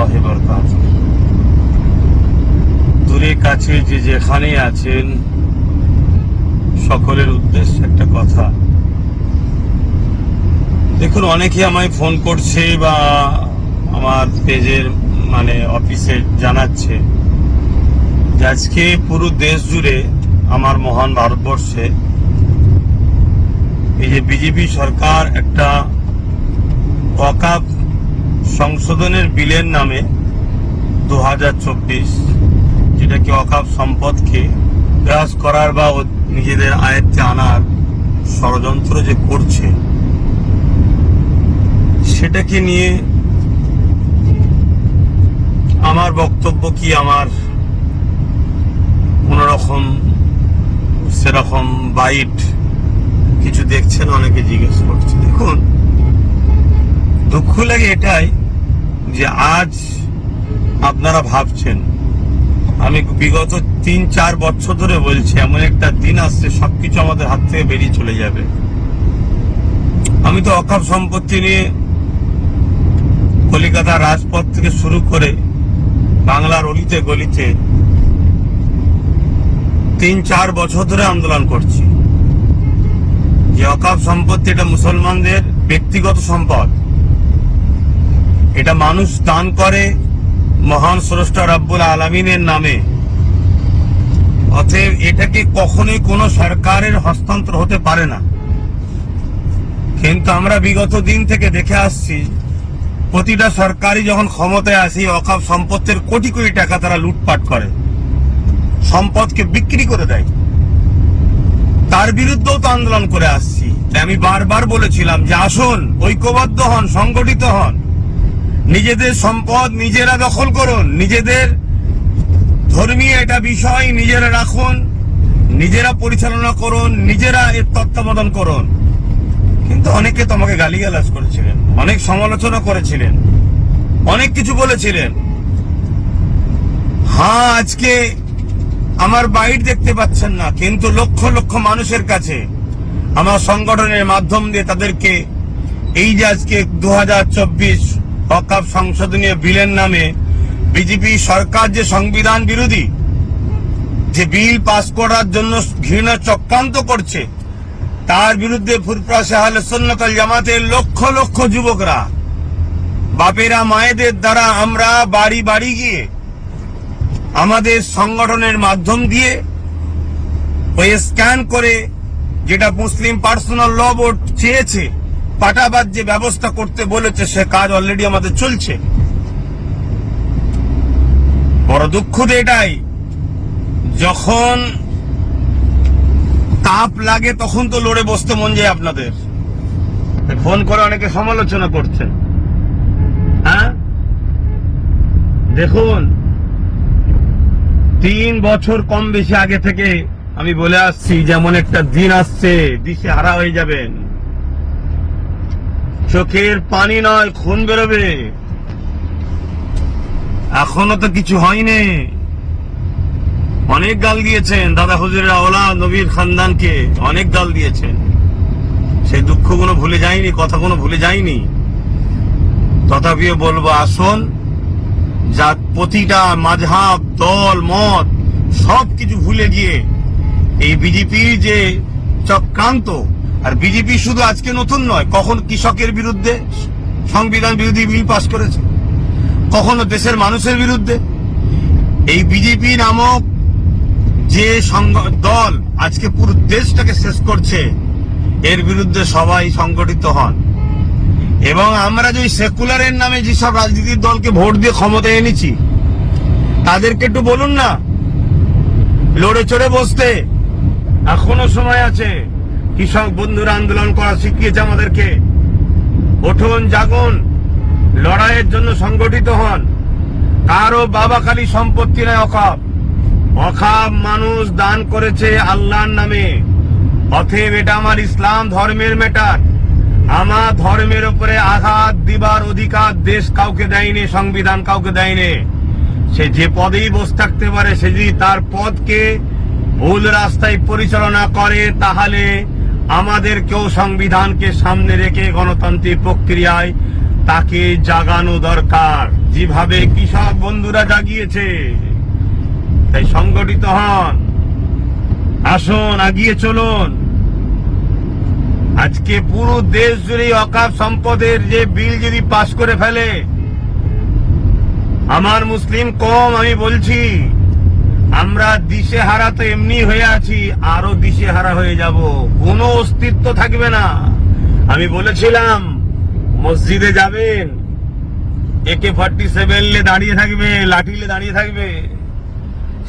রাহমাতুল্লাহি ওয়া বারাকাতুহু। দূরে কাছে যে যেখানে আছেন সকলের উদ্দেশ্যে একটা কথা। দেখুন, অনেকে আমায় ফোন করছে বা আমার পেজের অফিসে জানাচ্ছে যে আজকে পুরো দেশ জুড়ে আমার মহান ভারতবর্ষে এই যে বিজেপি সরকার একটা ওয়াকফ সংশোধনের বিলের নামে 2024 যেটাকে ওয়াকফ সম্পদকে গ্রাস করার বা নিজেদের আয়ত্তে আনার ষড়যন্ত্র যে করছে, সেটাকে নিয়ে আমার বক্তব্য কি, আমার কোনরকম সেরকম বাইট কিছু দেখছেন অনেকে জিজ্ঞেস করছে। দেখুন, দুঃখ লাগে এটাই যে আজ আপনারা ভাবছেন, আমি বিগত 3-4 বছর ধরে বলছি এমন একটা দিন আসছে সবকিছু আমাদের হাত থেকে বেরিয়ে চলে যাবে। আমি তো ওয়াকফ সম্পত্তি নিয়ে কলিকাতা রাজপথ থেকে শুরু করে বাংলার অলিতে গলিতে 3-4 বছর ধরে আন্দোলন করছি যে ওয়াকফ সম্পত্তি এটা মুসলমানদের ব্যক্তিগত সম্পদ, এটা মানুষ দান করে মহান স্রষ্টা রব্বুল আলামিনের নামে। অতএব এটাকে কখনোই কোনো সরকারের হস্তান্তর হতে পারে না। কিন্তু আমরা বিগত দিন থেকে দেখে আসছি প্রতিটা সরকারই যখন ক্ষমতায় আসে ওয়াকফ সম্পত্তির কোটি কোটি টাকা তারা লুটপাট করে, সম্পদকে বিক্রি করে দেয়। তার বিরুদ্ধেও তো আন্দোলন করে আসছি। আমি বারবার বলেছিলাম যে আসুন, ঐক্যবদ্ধ হন, সংগঠিত হন, নিজেদের সম্পদ নিজেরা দখল করুন, নিজেদের ধর্মীয় এটা বিষয় নিজেরা রাখুন, নিজেরা পরিচালনা করুন, নিজেরা এর তত্ত্বাবধান করুন। কিন্তু অনেকে তোমাকে গালিগালাজ করেছিলেন, অনেক সমালোচনা করেছিলেন, অনেক কিছু বলেছিলেন। হ্যাঁ, আজকে আমার বাইট দেখতে পাচ্ছেন না, কিন্তু লক্ষ লক্ষ মানুষের কাছে আমার সংগঠনের মাধ্যম দিয়ে তাদেরকে এই যে আজকে 2024 ওয়াকফ সংশোধনীয় বিলের নামে বিজেপি সরকার যে সংবিধান বিরোধী যে বিল পাস করার জন্য ঘৃণা চক্রান্ত করছে, তার বিরুদ্ধে ফুরফুরা আহলে সুন্নাত ওয়াল জামাতের লক্ষ লক্ষ যুবকরা, বাপেরা, মায়েদের দ্বারা আমরা বাড়ি বাড়ি গিয়ে আমাদের সংগঠনের মাধ্যম দিয়ে ওই স্ক্যান করে, যেটা মুসলিম পার্সোনাল ল বোর্ড চেয়েছে, পাটাবাদ যে ব্যবস্থা করতে বলেছে, সে কাজ অলরেডি আমাদের চলছে। বড় দুঃখ তো এটাই, যখন তাপ লাগে তখন তো লড়ে বসতে মন যায় আপনাদের। ফোন করে অনেকে সমালোচনা করছেন। হ্যাঁ, দেখুন, 3 বছর কম বেশি আগে থেকে আমি বলে আসছি যেমন একটা দিন আসছে দিশে হারা হয়ে যাবেন, চোখের পানি নয় খুন বেরোবে। এখনো তো কিছু হয়নি। অনেক গাল দিয়েছেন দাদা হুজুরের আওলাদ নবীর খানদানকে, অনেক গাল দিয়েছেন। সেই দুঃখগুলো ভুলে যায়নি, কথাগুলো ভুলে যায়নি। তথাপিও বলবো, আসুন, যা প্রতিটা মাযহাব, দল, মত সবকিছু ভুলে গিয়ে এই বিজেপির যে চক্রান্ত, আর বিজেপি শুধু আজকে নতুন নয়, কখন কৃষকের বিরুদ্ধে সংবিধান বিরোধী বিল পাস করেছে, কখনো দেশের মানুষের বিরুদ্ধে। এই বিজেপি নামক যে দল আজকে পুরো দেশটাকে শেষ করছে, এর বিরুদ্ধে সবাই সংগঠিত হন। এবং আমরা যে সেকুলারের নামে যেসব রাজনীতির দলকে ভোট দিয়ে ক্ষমতায় এনেছি, তাদেরকে একটু বলুন না লড়ে চড়ে বসতে। এখনো সময় আছে। কৃষক বন্ধুরা আন্দোলন করা শিখিয়েছে আমাদেরকে। উঠুন, জাগুন, লড়াইয়ের জন্য সংগঠিত হন। কারো বাবা খালি সম্পত্তি নয় ওয়াকফ। ওয়াকফ মানুষ দান করেছে আল্লাহর নামে। অতএব এটা আমার ইসলাম ধর্মের ম্যাটার। আমার ধর্মের উপরে আঘাত দিবার অধিকার দেশ কাউকে দেয়নি, সংবিধান কাউকে দেয়নি। সে যে পদেই বসে থাকতে পারে, সে যদি তার পদকে ভুল রাস্তায় পরিচালনা করে, তাহলে আমাদেরকেও সংবিধানকে সামনে রেখে গণতান্ত্রিক প্রক্রিয়ায় তাকে জাগানো দরকার। যেভাবে কৃষক বন্ধুরা জাগিয়েছে, তাই সংগঠিত হন, আসুন আগিয়ে চলুন। আজকে পুরো দেশ জুড়ে অকাফ সম্পদের যে বিল যদি পাশ করে ফেলে, আমার মুসলিম কম আমি বলছি, আমরা দিশেহারা তো এমনি হয়ে আছি, আরো দিশেহারা হয়ে যাব, কোনো অস্তিত্ব থাকবে না। আমি বলেছিলাম মসজিদে যাবেন, AK-47 দাঁড়িয়ে থাকবে, লাঠিলে দাঁড়িয়ে থাকবে,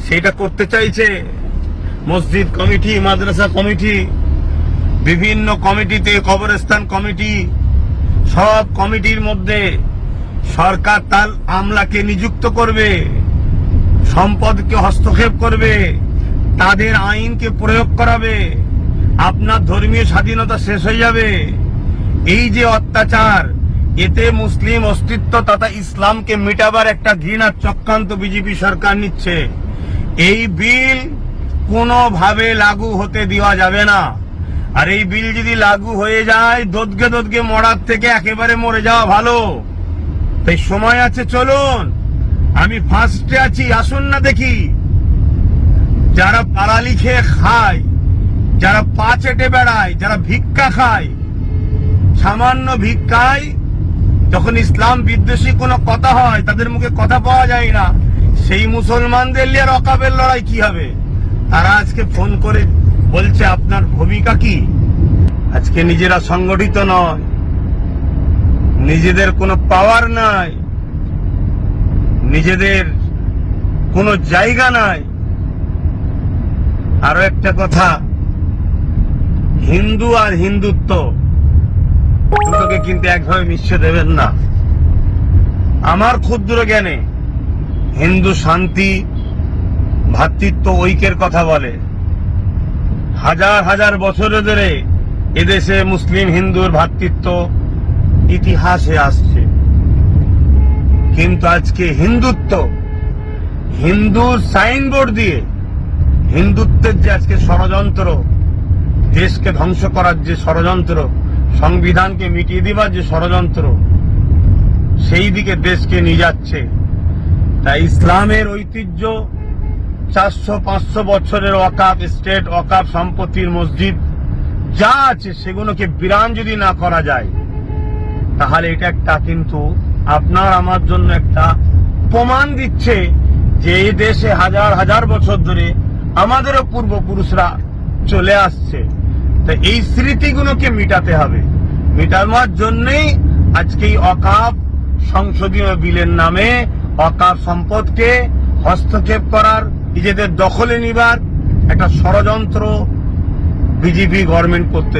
সেটা করতে চাইছে মসজিদ কমিটি, মাদ্রাসা কমিটি, বিভিন্ন কমিটিতে, কবরস্থান কমিটি, সব কমিটির মধ্যে সরকার তার আমলাকে নিযুক্ত করবে, সম্পদকে হস্তক্ষেপ করবে, তাদের আইনকে প্রয়োগ করাবে, আপনার ধর্মীয় স্বাধীনতা শেষ হয়ে যাবে। এই যে অত্যাচার, এতে মুসলিম অস্তিত্ব তথা ইসলামকে মিটাবার একটা ঘৃণার চক্রান্ত বিজেপি সরকার নিচ্ছে। এই বিল কোনোভাবে লাগু হতে দেওয়া যাবে না। আর এই বিল যদি লাগু হয়ে যায়, দোদকে দোদকে মরার থেকে একেবারে মরে যাওয়া ভালো। তাই সময় আছে, চলুন, আমি ফার্স্টে আছি, আসুন না দেখি। যারা পালালি খেয়ে খায়, যারা পা চেটে বেড়ায়, যারা ভিক্ষা খায়, সামান্য ভিক্ষায় যখন ইসলাম বিদ্বেষী কোনো কথা হয়, তাদের মুখে কথা পাওয়া যায় না, সেই মুসলমানদের নিয়ে রকাবের লড়াই কি হবে? তারা আজকে ফোন করে বলছে আপনার ভূমিকা কি? আজকে নিজেরা সংগঠিত নয়, নিজেদের কোনো পাওয়ার নাই, নিজেদের কোনো জায়গা নাই। আরো একটা কথা, হিন্দু আর হিন্দুত্ব দুটোকে কিন্তু একভাবে মিশিয়ে দেবেন না। আমার ক্ষুদ্র জ্ঞানে হিন্দু শান্তি, ভ্রাতৃত্ব, ঐক্যের কথা বলে। হাজার হাজার বছর ধরে এদেশে মুসলিম হিন্দুর ভ্রাতৃত্ব ইতিহাসে আসছে, কিন্তু আজকে হিন্দুত্ব, হিন্দুর সাইনবোর্ড দিয়ে হিন্দুত্বের যে আজকে ষড়যন্ত্র, দেশকে ধ্বংস করার যে ষড়যন্ত্র, সংবিধানকে মিটিয়ে দিবার যে ষড়যন্ত্র, সেই দিকে দেশকে নিয়ে যাচ্ছে। তাই ইসলামের ঐতিহ্য, 400-500 বছরের ওয়াকাফ স্টেট, ওয়াকাফ সম্পত্তির মসজিদ যা আছে, সেগুলোকে বিরান যদি না করা যায়, তাহলে এটা একটা কিন্তু আপনার আমার জন্য একটা প্রমাণ দিচ্ছে যে এই দেশে হাজার হাজার বছর ধরে আমাদেরও পূর্বপুরুষরা চলে আসছে। তো এই স্মৃতিগুলোকে মিটাতে হবে। মিটানোর জন্যই আজকে এই ওয়াকাফ সংশোধনী বিলের নামে ওয়াকাফ সম্পদকে হস্তক্ষেপ করার, নিজেদের দখলে নিবার একটা ষড়যন্ত্র বিজেপি গভর্নমেন্ট করতে